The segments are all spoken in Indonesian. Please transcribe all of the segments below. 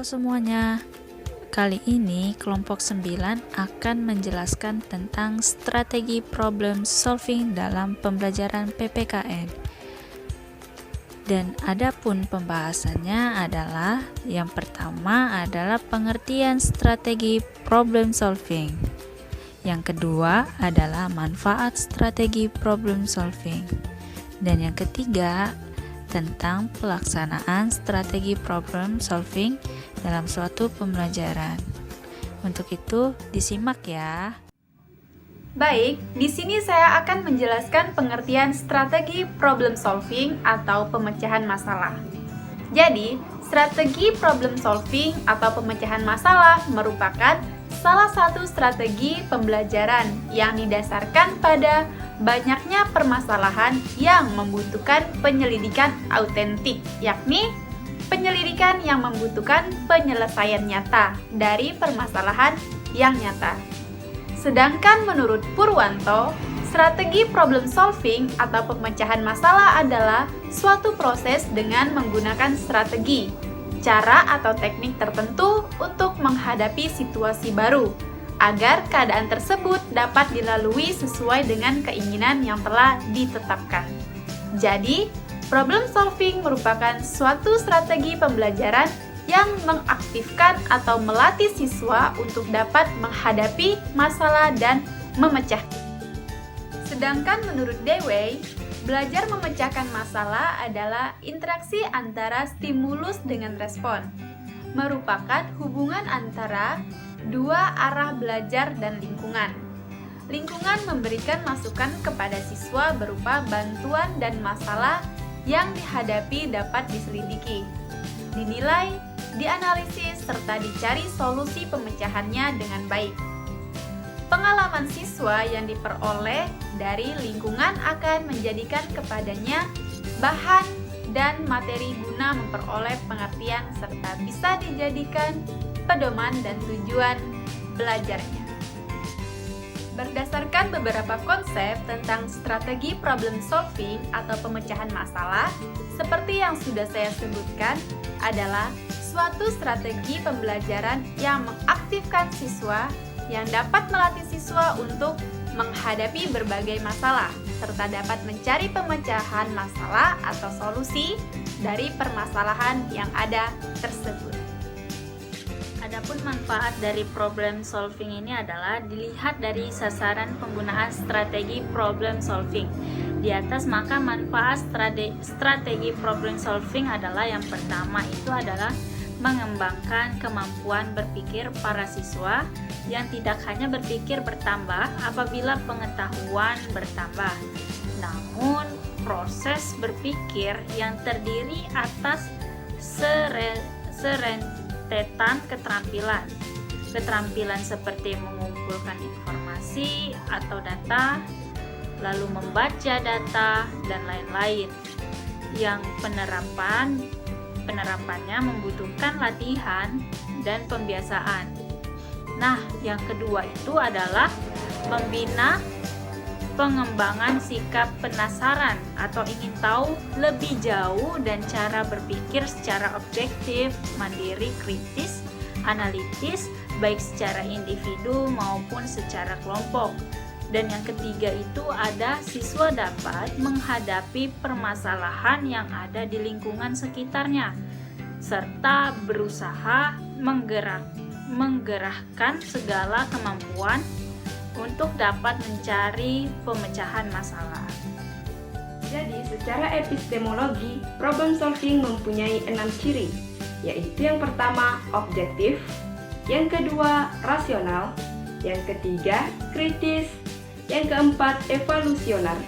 Halo semuanya, kali ini kelompok 9 akan menjelaskan tentang strategi problem solving dalam pembelajaran PPKN. Dan adapun pembahasannya adalah yang pertama adalah pengertian strategi problem solving. Yang kedua adalah manfaat strategi problem solving. Dan yang ketiga tentang pelaksanaan strategi problem solving dalam suatu pembelajaran. Untuk itu, disimak ya. Baik, di sini saya akan menjelaskan pengertian strategi problem solving atau pemecahan masalah. Jadi, strategi problem solving atau pemecahan masalah merupakan salah satu strategi pembelajaran yang didasarkan pada banyaknya permasalahan yang membutuhkan penyelidikan autentik, yakni penyelidikan yang membutuhkan penyelesaian nyata dari permasalahan yang nyata. Sedangkan menurut Purwanto, strategi problem solving atau pemecahan masalah adalah suatu proses dengan menggunakan strategi, cara atau teknik tertentu untuk menghadapi situasi baru, agar keadaan tersebut dapat dilalui sesuai dengan keinginan yang telah ditetapkan. Jadi, problem solving merupakan suatu strategi pembelajaran yang mengaktifkan atau melatih siswa untuk dapat menghadapi masalah dan memecah. Sedangkan menurut Dewey, belajar memecahkan masalah adalah interaksi antara stimulus dengan respon, merupakan hubungan antara dua arah belajar dan lingkungan. Lingkungan memberikan masukan kepada siswa berupa bantuan dan masalah yang dihadapi dapat diselidiki, dinilai, dianalisis, serta dicari solusi pemecahannya dengan baik. Pengalaman siswa yang diperoleh dari lingkungan akan menjadikan kepadanya bahan dan materi guna memperoleh pengertian serta bisa dijadikan pedoman dan tujuan belajarnya. Berdasarkan beberapa konsep tentang strategi problem solving atau pemecahan masalah, seperti yang sudah saya sebutkan, adalah suatu strategi pembelajaran yang mengaktifkan siswa yang dapat melatih siswa untuk menghadapi berbagai masalah, serta dapat mencari pemecahan masalah atau solusi dari permasalahan yang ada tersebut. Adapun manfaat dari problem solving ini adalah dilihat dari sasaran penggunaan strategi problem solving. Di atas maka manfaat strategi problem solving adalah yang pertama itu adalah mengembangkan kemampuan berpikir para siswa yang tidak hanya berpikir bertambah apabila pengetahuan bertambah, namun proses berpikir yang terdiri atas serentetan keterampilan seperti mengumpulkan informasi atau data, lalu membaca data, dan lain-lain, yang penerapannya membutuhkan latihan dan pembiasaan. Nah, yang kedua itu adalah membina pengembangan sikap penasaran atau ingin tahu lebih jauh dan cara berpikir secara objektif, mandiri, kritis, analitis, baik secara individu maupun secara kelompok. Dan yang ketiga itu ada siswa dapat menghadapi permasalahan yang ada di lingkungan sekitarnya, serta berusaha menggerakkan segala kemampuan untuk dapat mencari pemecahan masalah. Jadi, secara epistemologi, problem solving mempunyai 6 ciri, yaitu yang pertama, objektif, yang kedua, rasional, yang ketiga, kritis, yang keempat, evolusioner,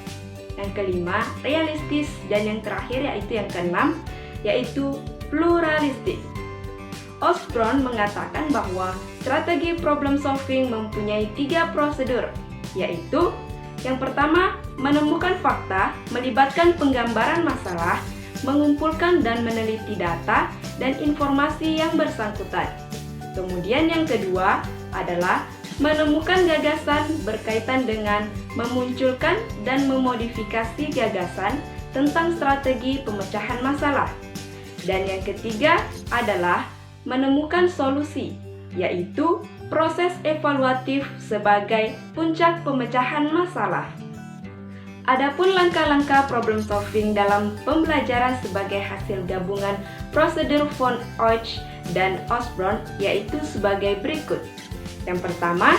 yang kelima, realistis, dan yang terakhir yaitu yang keenam, yaitu pluralistik. Osborne mengatakan bahwa strategi problem solving mempunyai 3 prosedur, yaitu yang pertama, menemukan fakta, melibatkan penggambaran masalah, mengumpulkan dan meneliti data dan informasi yang bersangkutan. Kemudian yang kedua adalah menemukan gagasan berkaitan dengan memunculkan dan memodifikasi gagasan tentang strategi pemecahan masalah. Dan yang ketiga adalah menemukan solusi, yaitu proses evaluatif sebagai puncak pemecahan masalah. Adapun langkah-langkah problem solving dalam pembelajaran sebagai hasil gabungan prosedur von Oich dan Osborne yaitu sebagai berikut. Yang pertama,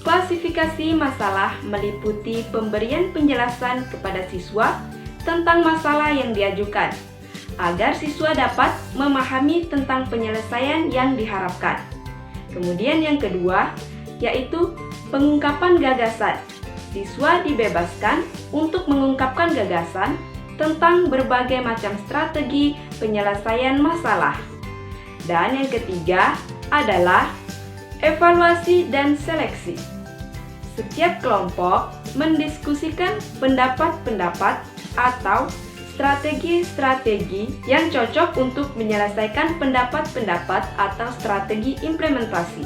klasifikasi masalah meliputi pemberian penjelasan kepada siswa tentang masalah yang diajukan, agar siswa dapat memahami tentang penyelesaian yang diharapkan. Kemudian yang kedua, yaitu pengungkapan gagasan. Siswa dibebaskan untuk mengungkapkan gagasan tentang berbagai macam strategi penyelesaian masalah. Dan yang ketiga adalah evaluasi dan seleksi. Setiap kelompok mendiskusikan pendapat-pendapat atau strategi-strategi yang cocok untuk menyelesaikan pendapat-pendapat atau strategi implementasi.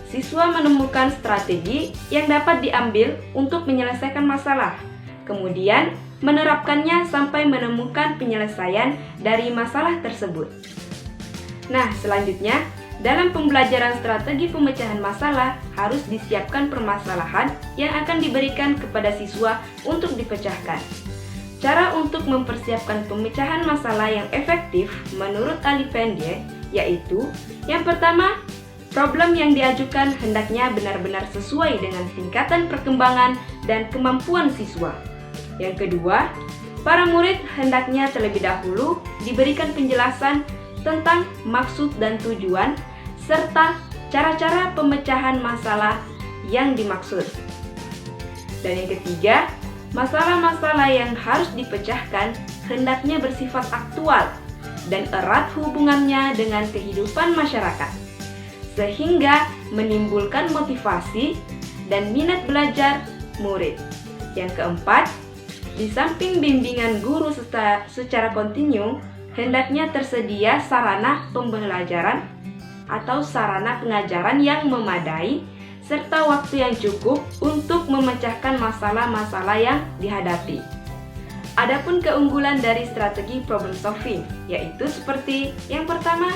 Siswa menemukan strategi yang dapat diambil untuk menyelesaikan masalah, kemudian menerapkannya sampai menemukan penyelesaian dari masalah tersebut. Nah, selanjutnya, dalam pembelajaran strategi pemecahan masalah harus disiapkan permasalahan yang akan diberikan kepada siswa untuk dipecahkan. Cara untuk mempersiapkan pemecahan masalah yang efektif menurut Alipendie yaitu yang pertama, problem yang diajukan hendaknya benar-benar sesuai dengan tingkatan perkembangan dan kemampuan siswa. Yang kedua, para murid hendaknya terlebih dahulu diberikan penjelasan tentang maksud dan tujuan serta cara-cara pemecahan masalah yang dimaksud. Dan yang ketiga, masalah-masalah yang harus dipecahkan hendaknya bersifat aktual dan erat hubungannya dengan kehidupan masyarakat, sehingga menimbulkan motivasi dan minat belajar murid. Yang keempat, di samping bimbingan guru secara kontinu, hendaknya tersedia sarana pembelajaran atau sarana pengajaran yang memadai serta waktu yang cukup untuk memecahkan masalah-masalah yang dihadapi. Adapun keunggulan dari strategi problem solving, yaitu seperti yang pertama,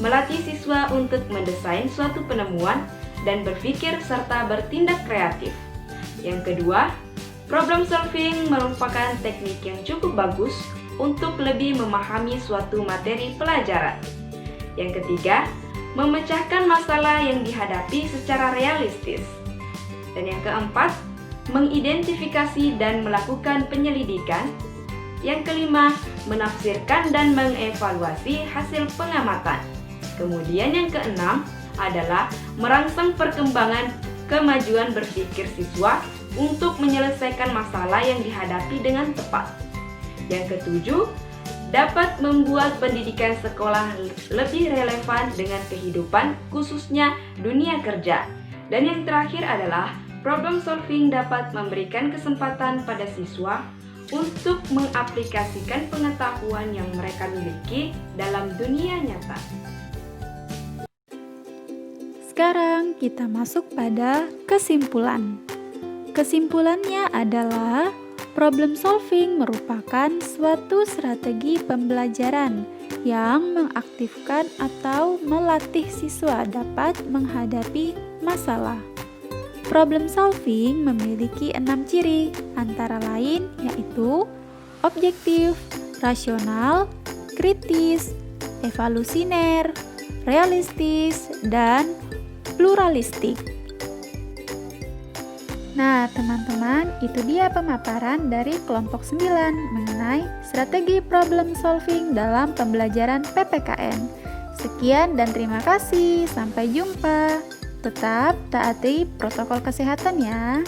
melatih siswa untuk mendesain suatu penemuan dan berpikir serta bertindak kreatif. Yang kedua, problem solving merupakan teknik yang cukup bagus untuk lebih memahami suatu materi pelajaran. Yang ketiga, memecahkan masalah yang dihadapi secara realistis. Dan yang keempat, mengidentifikasi dan melakukan penyelidikan. Yang kelima, menafsirkan dan mengevaluasi hasil pengamatan. Kemudian yang keenam adalah merangsang perkembangan kemajuan berpikir siswa untuk menyelesaikan masalah yang dihadapi dengan tepat. Yang ketujuh, dapat membuat pendidikan sekolah lebih relevan dengan kehidupan, khususnya dunia kerja. Dan yang terakhir adalah problem solving dapat memberikan kesempatan pada siswa untuk mengaplikasikan pengetahuan yang mereka miliki dalam dunia nyata. Sekarang kita masuk pada kesimpulan. Kesimpulannya adalah problem solving merupakan suatu strategi pembelajaran yang mengaktifkan atau melatih siswa dapat menghadapi masalah. Problem solving memiliki 6 ciri, antara lain yaitu objektif, rasional, kritis, evolusiner, realistis, dan pluralistik. Nah, teman-teman, itu dia pemaparan dari kelompok 9 mengenai strategi problem solving dalam pembelajaran PPKN. Sekian dan terima kasih. Sampai jumpa. Tetap taati protokol kesehatan ya.